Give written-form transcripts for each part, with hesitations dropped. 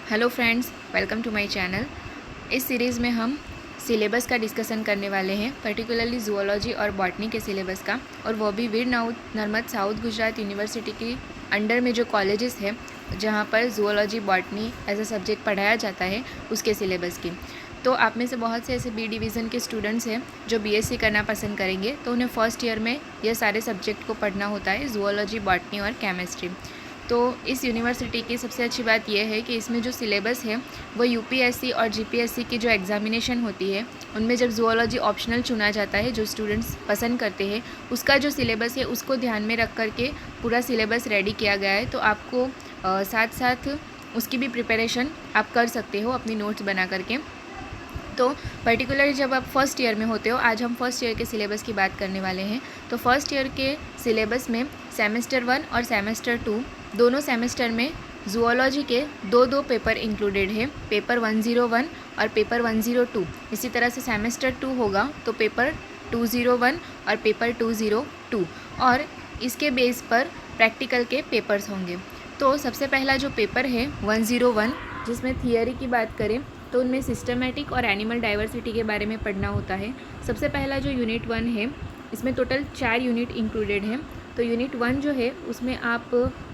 Hello friends, welcome to my channel. इस series में हम सिलेबस का डिस्कशन करने वाले हैं, पर्टिकुलरली जूलॉजी और बॉटनी के सिलेबस का, और वो भी वीर नर्मद साउथ गुजरात यूनिवर्सिटी की अंडर में जो कॉलेजेस है जहाँ पर zoology botany as a subject पढ़ाया जाता है उसके सिलेबस की। तो आप में से बहुत से ऐसे बी डिवीज़न के स्टूडेंट्स हैं जो बीएससी करना पसंद करेंगे, तो उन्हें फर्स्ट ईयर में ये सारे सब्जेक्ट को पढ़ना होता है, जूलॉजी, बॉटनी और केमिस्ट्री। तो इस यूनिवर्सिटी की सबसे अच्छी बात यह है कि इसमें जो सिलेबस है वो यूपीएससी और जीपीएससी की जो एग्ज़ामिनेशन होती है उनमें जब जूलॉजी ऑप्शनल चुना जाता है, जो स्टूडेंट्स पसंद करते हैं, उसका जो सिलेबस है उसको ध्यान में रख करके पूरा सिलेबस रेडी किया गया है। तो आपको साथ साथ उसकी भी प्रिपरेशन आप कर सकते हो अपनी नोट्स बना करके। तो पर्टिकुलरली जब आप फर्स्ट ईयर में होते हो, आज हम फर्स्ट ईयर के सिलेबस की बात करने वाले हैं। तो फर्स्ट ईयर के सिलेबस में सेमेस्टर 1 और सेमेस्टर 2 दोनों सेमेस्टर में जूलॉजी के दो पेपर इंक्लूडेड है, पेपर 101 और पेपर 102। इसी तरह से सेमेस्टर 2 होगा तो पेपर 201 और पेपर 202, और इसके बेस पर प्रैक्टिकल के पेपर्स होंगे। तो सबसे पहला जो पेपर है 101, जिसमें थियरी की बात करें तो उनमें सिस्टमेटिक और एनिमल डाइवर्सिटी के बारे में पढ़ना होता है। सबसे पहला जो यूनिट 1 है, इसमें टोटल 4 यूनिट इंक्लूडेड हैं। तो यूनिट 1 जो है उसमें आप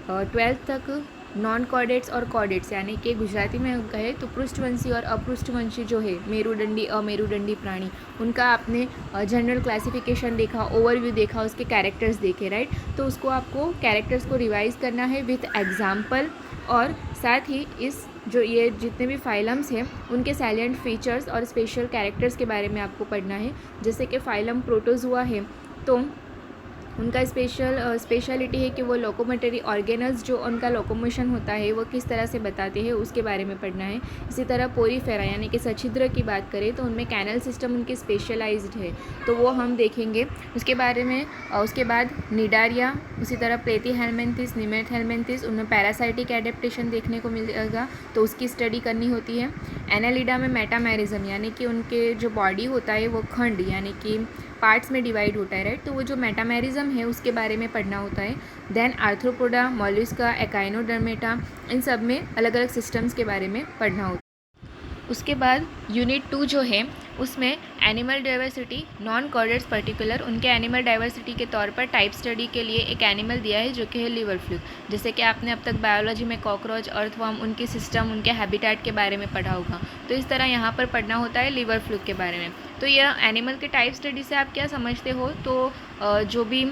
12th तक नॉन कॉर्डेट्स और कॉर्डेट्स, यानी कि गुजराती में हम कहें तो पृष्ठवंशी और अपृष्ठवंशी जो है, मेरुदंडी अमेरुदंडी प्राणी, उनका आपने जनरल क्लासिफिकेशन देखा, ओवरव्यू देखा, उसके कैरेक्टर्स देखे, राइट। तो उसको आपको कैरेक्टर्स को रिवाइज करना है विथ एग्जाम्पल, और साथ ही इस जो ये जितने भी फाइलम्स हैं उनके सैलिएंट फीचर्स और स्पेशल कैरेक्टर्स के बारे में आपको पढ़ना है। जैसे कि फाइलम प्रोटोजुआ है तो उनका स्पेशलिटी है कि वो लोकोमोटरी ऑर्गेनल्स, जो उनका लोकोमोशन होता है वो किस तरह से बताते हैं, उसके बारे में पढ़ना है। इसी तरह पोरीफेरा यानी कि सछिद्र की बात करें तो उनमें कैनल सिस्टम उनकी स्पेशलाइज्ड है, तो वो हम देखेंगे उसके बारे में। उसके बाद निडारिया, उसी तरह प्लेटीहेल्मिन्थिस, निमेथेल्मिन्थिस, उनमें पैरासाइटिक एडेप्टेशन देखने को मिलेगा, तो उसकी स्टडी करनी होती है। एनालिडा में मेटामेरिज्म यानी कि उनके जो बॉडी होता है वो खंड यानी कि पार्ट्स में डिवाइड होता है, राइट। तो वो जो मेटामेरिज्म है उसके बारे में पढ़ना होता है। देन आर्थ्रोपोडा, मॉलस्का, एकाइनोडर्मेटा, इन सब में अलग अलग सिस्टम्स के बारे में पढ़ना होता है। उसके बाद यूनिट 2 जो है उसमें animal diversity, non chordates particular, उनके एनिमल डाइवर्सिटी के तौर पर टाइप स्टडी के लिए एक एनिमल दिया है जो कि है लिवर फ्लूक। जैसे कि आपने अब तक बायोलॉजी में कॉकरोच, अर्थवर्म, उनकी सिस्टम, उनके हैबिटेट के बारे में पढ़ा होगा, तो इस तरह यहाँ पर पढ़ना होता है लिवर फ्लूक के बारे में। तो यह एनिमल के टाइप स्टडी से आप क्या समझते हो, तो जो भी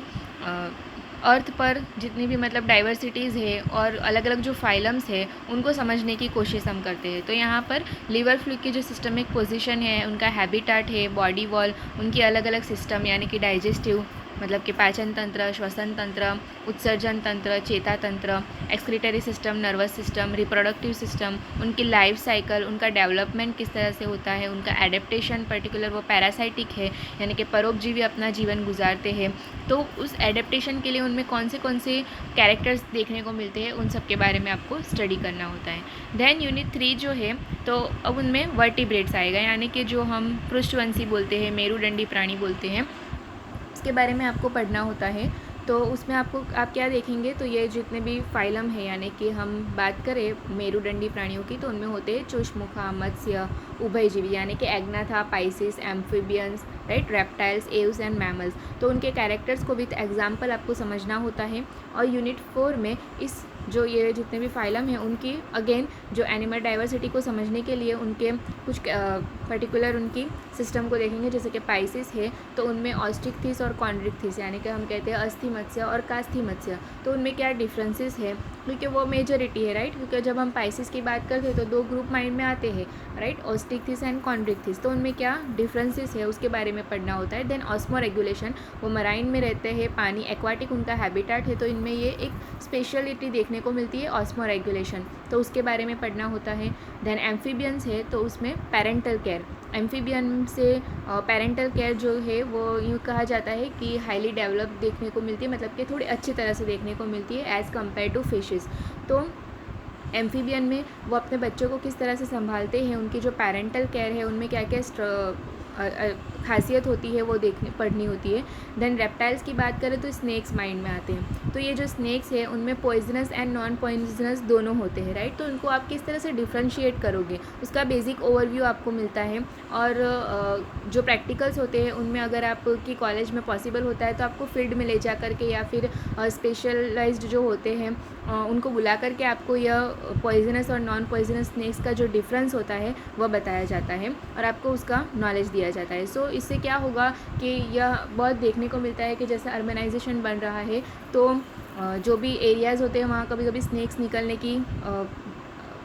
अर्थ पर जितनी भी मतलब डाइवर्सिटीज़ है और अलग अलग जो फाइलम्स है उनको समझने की कोशिश हम करते हैं। तो यहाँ पर लिवर फ्लूक की जो सिस्टमिक पोजीशन है, उनका हैबिटेट है, बॉडी वॉल, उनकी अलग अलग सिस्टम यानी कि डाइजेस्टिव मतलब कि पाचन तंत्र, श्वसन तंत्र, उत्सर्जन तंत्र, चेता तंत्र, excretory system, nervous system, reproductive system, उनकी लाइफ साइकिल, उनका डेवलपमेंट किस तरह से होता है, उनका एडेप्टेशन, पर्टिकुलर वो पैरासाइटिक है यानी कि परोपजीवी अपना जीवन गुजारते हैं, तो उस एडेप्टेशन के लिए उनमें कौन से कैरेक्टर्स देखने को मिलते हैं, उन सब के बारे में आपको स्टडी करना होता है। देन यूनिट 3 जो है तो अब उनमें वर्टिब्रेट्स आएगा, यानी कि जो हम पृष्ठवंशी बोलते हैं, मेरुदंडी प्राणी बोलते हैं, इसके बारे में आपको पढ़ना होता है। तो उसमें आप क्या देखेंगे, तो ये जितने भी फाइलम है यानी कि हम बात करें मेरुदंडी प्राणियों की तो उनमें होते हैं चुष्मुखा, मत्स्य, उभयजीवी यानी कि agnatha, pisces, amphibians, right, reptiles, aves and mammals. तो उनके कैरेक्टर्स को विथ एग्जाम्पल आपको समझना होता है। और यूनिट 4 में इस जो ये जितने भी फाइलम हैं उनकी अगेन जो एनिमल डाइवर्सिटी को समझने के लिए उनके कुछ पर्टिकुलर उनकी सिस्टम को देखेंगे। जैसे कि पाइसिस है तो उनमें ऑस्टिकथिस और कॉन्ड्रिकथिस यानी कि हम कहते हैं अस्थि मत्स्य और कास्थि मत्स्य, तो उनमें क्या डिफरेंसेस है, क्योंकि वो मेजॉरिटी है, राइट। क्योंकि जब हम पाइसिस की बात करते हैं तो 2 ग्रुप माइंड में आते हैं, राइट, ऑस्टिकथिस एंड कॉन्ड्रिकथिस, तो उनमें क्या डिफरेंसेस है उसके बारे में पढ़ना होता है। देन ऑस्मो रेगुलेशन, वो मराइन में रहते हैं, पानी एक्वाटिक उनका हैबिटेट है, तो इनमें ये एक स्पेशलिटी देखने को मिलती है ऑस्मो रेगुलेशन, तो उसके बारे में पढ़ना होता है। देन एम्फीबियंस है तो उसमें पेरेंटल केयर, एम्फीबियन से पेरेंटल केयर जो है वो यूँ कहा जाता है कि हाईली डेवलप देखने को मिलती है, मतलब कि थोड़ी अच्छी तरह से देखने को मिलती है एज़ कम्पेयर टू फिशेस। तो एम्फीबियन में वो अपने बच्चों को किस तरह से संभालते हैं, उनकी जो पेरेंटल केयर है उनमें क्या क्या खासियत होती है वो पढ़नी होती है। देन रेप्टाइल्स की बात करें तो स्नेक्स माइंड में आते हैं। तो ये जो स्नेक्स है उनमें पॉइजनस एंड नॉन पॉइजनस दोनों होते हैं, राइट। तो उनको आप किस तरह से डिफ्रेंशिएट करोगे उसका बेसिक ओवरव्यू आपको मिलता है। और जो प्रैक्टिकल्स होते हैं उनमें अगर आपकी कॉलेज में पॉसिबल होता है तो आपको फील्ड में ले जा करके या फिर स्पेशलाइज्ड जो होते हैं उनको बुला करके आपको यह पॉइजनस और नॉन पॉइजनस स्नेक्स का जो डिफरेंस होता है वह बताया जाता है और आपको उसका नॉलेज दिया जाता है। सो इससे क्या होगा कि यह बहुत देखने को मिलता है कि जैसे अर्बनाइजेशन बन रहा है तो जो भी एरियाज़ होते हैं वहाँ कभी कभी स्नेक्स निकलने की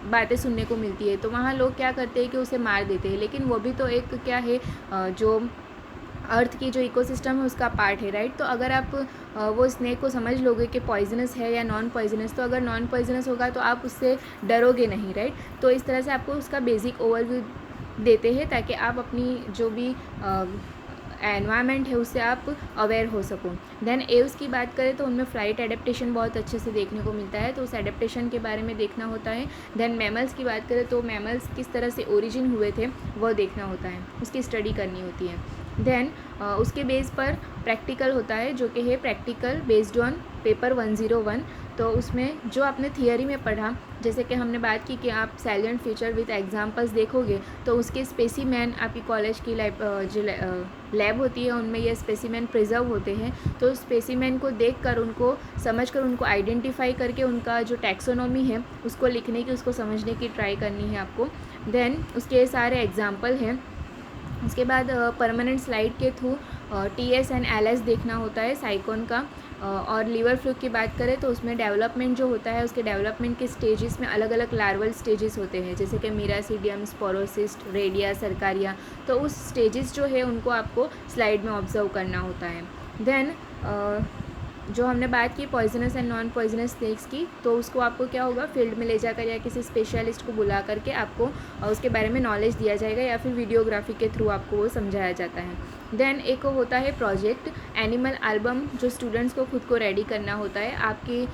बातें सुनने को मिलती है। तो वहाँ लोग क्या करते हैं कि उसे मार देते हैं, लेकिन वो भी तो एक क्या है जो अर्थ की जो इकोसिस्टम है उसका पार्ट है, राइट। तो अगर आप वो स्नेक को समझ लोगे कि पॉइजनस है या नॉन पॉइजनस, तो अगर नॉन पॉइजनस होगा तो आप उससे डरोगे नहीं, राइट। तो इस तरह से आपको उसका बेसिक ओवरव्यू देते हैं ताकि आप अपनी जो भी एनवायरनमेंट है उससे आप अवेयर हो सको। देन एव्स की बात करें तो उनमें फ्लाइट एडेप्टेशन बहुत अच्छे से देखने को मिलता है, तो उस एडेप्टेशन के बारे में देखना होता है। देन मैमल्स की बात करें तो मैमल्स किस तरह से ओरिजिन हुए थे वह देखना होता है, उसकी स्टडी करनी होती है। देन उसके बेस पर प्रैक्टिकल होता है जो कि है प्रैक्टिकल बेस्ड ऑन पेपर 101। तो उसमें जो आपने थियरी में पढ़ा, जैसे कि हमने बात की कि आप सैलिएंट फीचर विद एग्जांपल्स देखोगे तो उसके स्पेसिमेन आपकी कॉलेज की लैब होती है उनमें ये स्पेसिमेन प्रिजर्व होते हैं। तो स्पेसिमेन को देखकर उनको समझकर उनको आइडेंटिफाई करके उनका जो टैक्सोनॉमी है उसको लिखने की, उसको समझने की ट्राई करनी है आपको। देन उसके सारे एग्जाम्पल हैं। उसके बाद परमानेंट स्लाइड के थ्रू TS एंड LS देखना होता है साइकोन का। और लीवर फ्लूक की बात करें तो उसमें डेवलपमेंट जो होता है उसके डेवलपमेंट के स्टेजेस में अलग अलग लार्वल स्टेजेस होते हैं, जैसे कि मीरासीडियम, स्पोरोसिस्ट, रेडिया, सरकारिया। तो उस स्टेजेस जो है उनको आपको स्लाइड में ऑब्जर्व करना होता है। देन जो हमने बात की poisonous and non poisonous snacks की, तो उसको आपको क्या होगा फील्ड में ले जाकर या किसी स्पेशलिस्ट को बुला करके आपको उसके बारे में नॉलेज दिया जाएगा या फिर वीडियोग्राफी के थ्रू आपको वो समझाया जाता है। देन एक होता है प्रोजेक्ट एनिमल एल्बम, जो स्टूडेंट्स को खुद को रेडी करना होता है। आपकी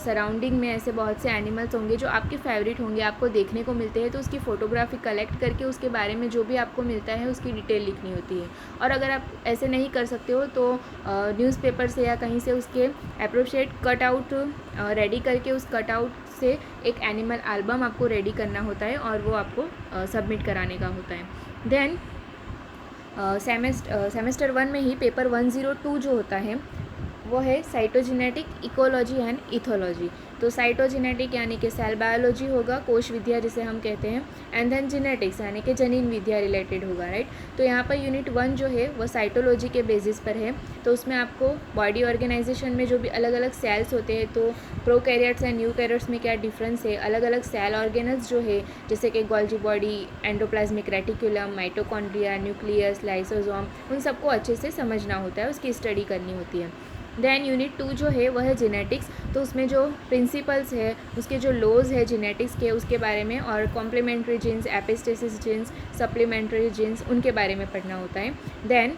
सराउंडिंग में ऐसे बहुत से एनिमल्स होंगे जो आपके फेवरेट होंगे, आपको देखने को मिलते हैं, तो उसकी फ़ोटोग्राफी कलेक्ट करके उसके बारे में जो भी आपको मिलता है उसकी डिटेल लिखनी होती है। और अगर आप ऐसे नहीं कर सकते हो तो न्यूज़पेपर से या कहीं से उसके अप्रोप्रिएट कटआउट रेडी करके उस कटआउट से एक एनिमल एल्बम आपको रेडी करना होता है और वो आपको सबमिट कराने का होता है। देन सेमेस्टर 1 में ही पेपर 102 जो होता है वो है साइटोजेनेटिक, इकोलॉजी एंड इथोलॉजी। तो साइटोजेनेटिक यानी कि सेल बायोलॉजी होगा, कोश विद्या जिसे हम कहते हैं, एंड देन जेनेटिक्स यानी कि जनीन विद्या रिलेटेड होगा, राइट। तो यहाँ पर यूनिट 1 जो है वो साइटोलॉजी के बेसिस पर है। तो उसमें आपको बॉडी ऑर्गेनाइजेशन में जो भी अलग अलग सेल्स होते हैं, तो प्रोकैरियोट्स एंड यूकैरियोट्स में क्या डिफरेंस है, अलग अलग सेल ऑर्गेनल्स जो है जैसे कि Golgi body, endoplasmic reticulum, mitochondria, nucleus, lysosome, उन सबको अच्छे से समझना होता है, उसकी स्टडी करनी होती है। देन यूनिट 2 जो है वह है जेनेटिक्स। तो उसमें जो प्रिंसिपल्स है, उसके जो लॉज है जेनेटिक्स के, उसके बारे में, और complementary genes, epistasis genes, supplementary genes, उनके बारे में पढ़ना होता है। देन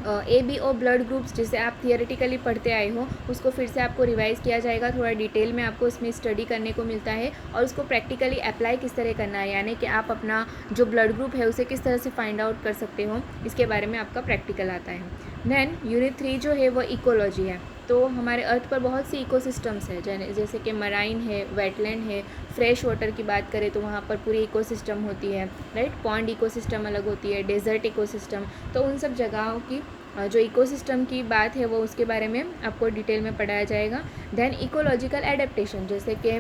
ABO ब्लड ग्रुप्स जिसे आप थियोरेटिकली पढ़ते आए हो उसको फिर से आपको रिवाइज़ किया जाएगा, थोड़ा डिटेल में आपको इसमें स्टडी करने को मिलता है और उसको प्रैक्टिकली अप्लाई किस तरह करना है, यानी कि आप अपना जो ब्लड ग्रुप है उसे किस तरह से फाइंड आउट कर सकते हो, इसके बारे में आपका प्रैक्टिकल आता है। देन यूनिट 3 जो है वो इकोलॉजी है। तो हमारे अर्थ पर बहुत सी इकोसिस्टम्स हैं, जैसे कि मराइन है, वेटलैंड है, फ्रेश वाटर की बात करें तो वहाँ पर पूरी इकोसिस्टम होती है, राइट। पॉन्ड इकोसिस्टम अलग होती है, डेजर्ट इकोसिस्टम। तो उन सब जगहों की जो इकोसिस्टम की बात है वो उसके बारे में आपको डिटेल में पढ़ाया जाएगा। देन इकोलॉजिकल एडेप्टेशन जैसे कि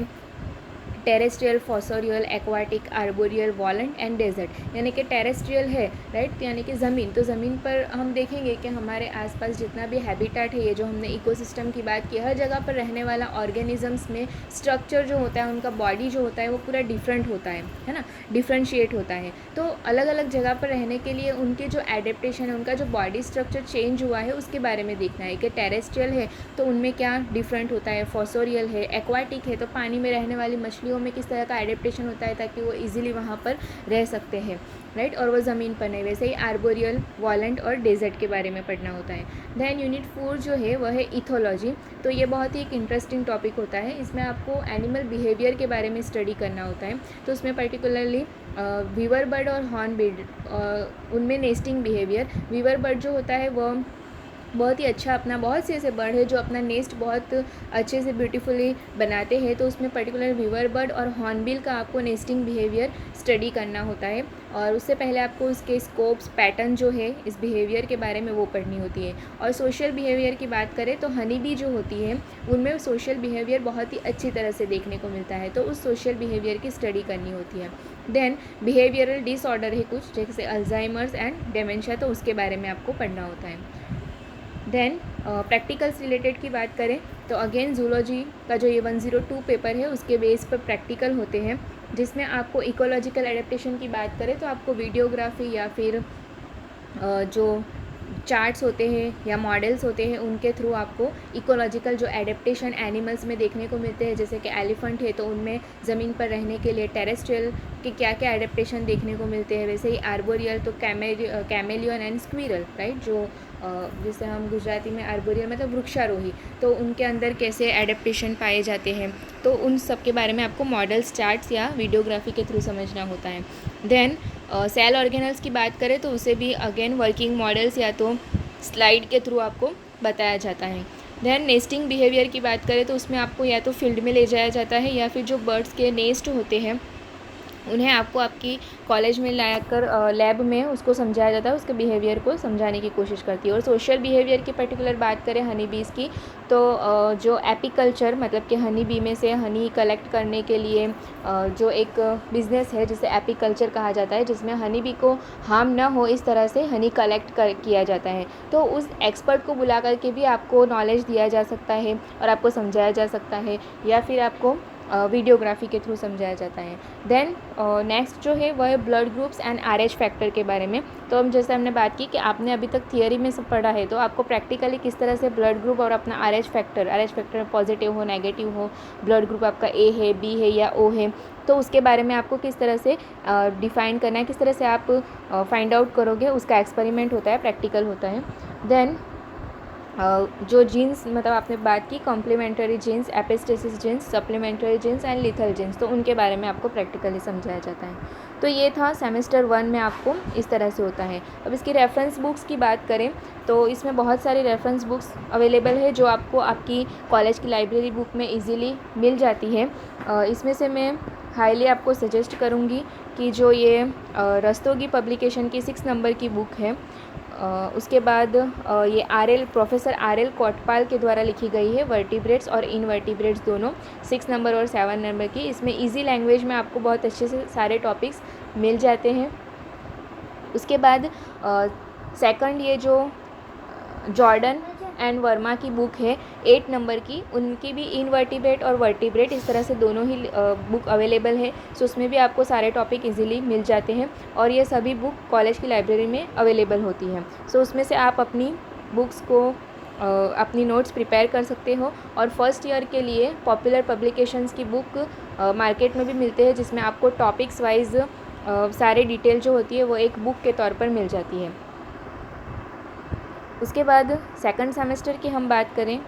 terrestrial, fossorial, aquatic, arboreal, volant and desert. यानी कि टेरेस्ट्रियल है, राइट, यानी कि ज़मीन। तो ज़मीन पर हम देखेंगे कि हमारे आसपास जितना भी हैबिटेट है, ये जो हमने इकोसिस्टम की बात की, हर जगह पर रहने वाला ऑर्गेनिजम्स में स्ट्रक्चर जो होता है, उनका बॉडी जो होता है वो पूरा डिफरेंट होता है ना, डिफ्रेंशिएट होता है। तो अलग अलग जगह पर रहने के लिए उनके जो एडेप्टेशन है, उनका जो बॉडी स्ट्रक्चर चेंज हुआ है उसके बारे में देखना है कि टेरेस्ट्रियल है तो उनमें क्या डिफरेंट होता है, फॉसोरियल है, एक्वाटिक है तो पानी में रहने वाली मछली मिट्टियों में किस तरह का एडेप्टेशन होता है ताकि वो इजीली वहाँ पर रह सकते हैं, राइट, और वो ज़मीन पर नहीं। वैसे ही आर्बोरियल, वॉलेंट और डेजर्ट के बारे में पढ़ना होता है। दैन यूनिट 4 जो है वह है इथोलॉजी। तो ये बहुत ही एक इंटरेस्टिंग टॉपिक होता है। इसमें आपको एनिमल बिहेवियर के बारे में स्टडी करना होता है। तो उसमें पर्टिकुलरली वीवर बर्ड और हॉर्न बिर्ड, उनमें नेस्टिंग बिहेवियर। वीवर बर्ड जो होता है वह बहुत ही अच्छा अपना, बहुत से ऐसे बर्ड है जो अपना नेस्ट बहुत अच्छे से ब्यूटीफुली बनाते हैं। तो उसमें पर्टिकुलर वीवर बर्ड और हॉर्नबिल का आपको नेस्टिंग बिहेवियर स्टडी करना होता है। और उससे पहले आपको उसके स्कोप्स, पैटर्न जो है इस बिहेवियर के बारे में वो पढ़नी होती है। और सोशल बिहेवियर की बात करें तो हनी बी जो होती है उनमें सोशल बिहेवियर बहुत ही अच्छी तरह से देखने को मिलता है। तो उस सोशल बिहेवियर की स्टडी करनी होती है। देन बिहेवियरल डिसऑर्डर है कुछ, जैसे अल्जाइमर्स एंड डेमेंशिया, तो उसके बारे में आपको पढ़ना होता है। देन प्रैक्टिकल्स रिलेटेड की बात करें तो अगेन जूलॉजी का जो ये 102 पेपर है उसके बेस पर प्रैक्टिकल होते हैं, जिसमें आपको इकोलॉजिकल एडेप्टेशन की बात करें तो आपको वीडियोग्राफी या फिर जो चार्ट्स होते हैं या मॉडल्स होते हैं उनके थ्रू आपको इकोलॉजिकल जो एडेप्टेशन एनिमल्स में देखने को मिलते हैं, जैसे कि एलिफेंट है तो उनमें ज़मीन पर रहने के लिए टेरेस्ट्रियल के क्या क्या एडेप्टेशन देखने को मिलते हैं। वैसे ही आर्बोरियल तो कैमेलियन एंड स्क्विरल, राइट, जो जिसे हम गुजराती में आर्बोरियल मतलब वृक्षारोही, तो उनके अंदर कैसे एडेप्टेशन पाए जाते हैं, तो उन सब के बारे में आपको मॉडल्स, चार्ट्स या वीडियोग्राफी के थ्रू समझना होता है। देन सेल ऑर्गेनल्स की बात करें तो उसे भी अगेन वर्किंग मॉडल्स या तो स्लाइड के थ्रू आपको बताया जाता है। देन नेस्टिंग बिहेवियर की बात करें तो उसमें आपको या तो फील्ड में ले जाया जाता है या फिर जो बर्ड्स के नेस्ट होते हैं उन्हें आपको आपकी कॉलेज में लाकर लैब में उसको समझाया जाता है, उसके बिहेवियर को समझाने की कोशिश करती है। और सोशल बिहेवियर की पर्टिकुलर बात करें हनी बीज़ की तो जो एपीकल्चर मतलब कि हनी बी में से हनी कलेक्ट करने के लिए जो एक बिज़नेस है जिसे एपीकल्चर कहा जाता है, जिसमें हनी बी को हार्म ना हो इस तरह से हनी कलेक्ट किया जाता है। तो उस एक्सपर्ट को बुला करके भी आपको नॉलेज दिया जा सकता है और आपको समझाया जा सकता है, या फिर आपको वीडियोग्राफी के थ्रू समझाया जाता है। देन नेक्स्ट जो है वह है blood groups and RH factor के बारे में। तो हम जैसे हमने बात की कि आपने अभी तक थियरी में सब पढ़ा है, तो आपको प्रैक्टिकली किस तरह से ब्लड ग्रुप और अपना आरएच फैक्टर पॉजिटिव हो, नेगेटिव हो, ब्लड ग्रुप आपका ए है, बी है या ओ है, तो उसके बारे में आपको किस तरह से डिफ़ाइन करना है, किस तरह से आप फाइंड आउट करोगे, उसका एक्सपेरिमेंट होता है, प्रैक्टिकल होता है। देन जो जीन्स मतलब आपने बात की complementary genes, epistasis genes, supplementary genes and lethal genes, तो उनके बारे में आपको प्रैक्टिकली समझाया जाता है। तो ये था सेमेस्टर 1 में आपको इस तरह से होता है। अब इसकी रेफरेंस बुक्स की बात करें तो इसमें बहुत सारी रेफरेंस बुक्स अवेलेबल है जो आपको आपकी कॉलेज की लाइब्रेरी बुक में ईजीली मिल जाती है। इसमें से मैं हाईली आपको सजेस्ट करूँगी कि जो ये रस्तोगी पब्लिकेशन की 6 नंबर की बुक है, उसके बाद ये प्रोफेसर आर.एल. कोटपाल के द्वारा लिखी गई है, वर्टिब्रेट्स और इनवर्टिब्रेट्स दोनों, 6 नंबर और 7 नंबर की। इसमें इजी लैंग्वेज में आपको बहुत अच्छे से सारे टॉपिक्स मिल जाते हैं। उसके बाद सेकंड ये जो जॉर्डन एंड वर्मा की बुक है 8 नंबर की, उनकी भी इनवर्टिब्रेट और वर्टिब्रेट इस तरह से दोनों ही बुक अवेलेबल है। सो उसमें भी आपको सारे टॉपिक इजीली मिल जाते हैं और ये सभी बुक कॉलेज की लाइब्रेरी में अवेलेबल होती हैं। सो उसमें से आप अपनी बुक्स को अपनी नोट्स प्रिपेयर कर सकते हो। और फर्स्ट ईयर के लिए पॉपुलर पब्लिकेशंस की बुक मार्केट में भी मिलते हैं, जिसमें आपको टॉपिक्स वाइज सारे डिटेल जो होती है वो एक बुक के तौर पर मिल जाती है। उसके बाद सेकंड सेमेस्टर की हम बात करें